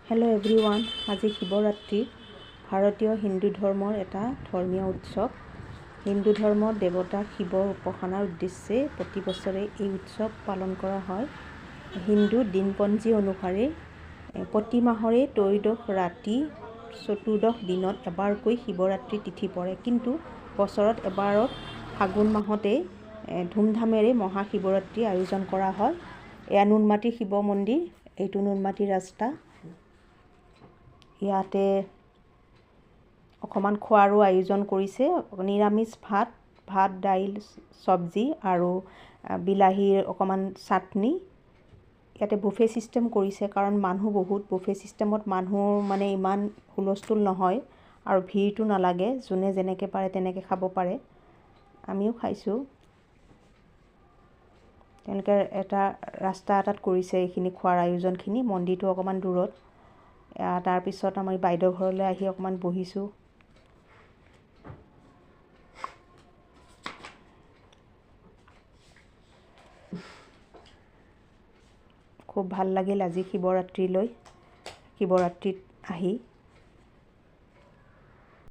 Hello' everyone. আজি শিৱৰাত্ৰি ভাৰতীয় হিন্দু ধৰ্মৰ এটা ধৰ্মীয় উৎসৱ। হিন্দু ধৰ্মৰ দেৱতা শিৱৰ উপাসনাৰ উদ্দেশ্যে প্ৰতি বছৰে এই উৎসৱ পালন কৰা হয়। হিন্দু দিনপঞ্জী অনুসাৰে প্ৰতি মাহৰে ত্ৰয়োদশ ৰাতি 14 দিনত এবাৰকৈ শিৱৰাত্ৰি তিথি পৰে, কিন্তু বছৰত এবাৰত ফাগুন মাহতে ধুমধামেৰে মহাশিৱৰাত্ৰি আয়োজন কৰা হয়। এয়া নুনমাটিৰ শিৱ মন্দিৰ, এইটো নুনমাটিৰ ৰাস্তা। ইয়াতে অকণমান খোৱাৰো আয়োজন কৰিছে। নিৰামিষ ভাত, দাইল, চব্জি আৰু বিলাহীৰ অকণমান চাটনি। ইয়াতে বুফে ছিষ্টেম কৰিছে, কাৰণ মানুহ বহুত। বুফে ছিষ্টেমত মানুহ ইমান হুলস্থুল নহয় আৰু ভিৰটো নালাগে। যোনে যেনেকৈ পাৰে তেনেকৈ খাব পাৰে। আমিও খাইছোঁ। তেওঁলোকে এটা ৰাস্তা এটাত কৰিছে এইখিনি খোৱাৰ আয়োজনখিনি। মন্দিৰটো অকণমান দূৰত। তাৰপিছত আমি বাইদেউ ঘৰলৈ আহি অকণমান বহিছোঁ। খুব ভাল লাগিল আজি শিৱৰাত্ৰিত আহি।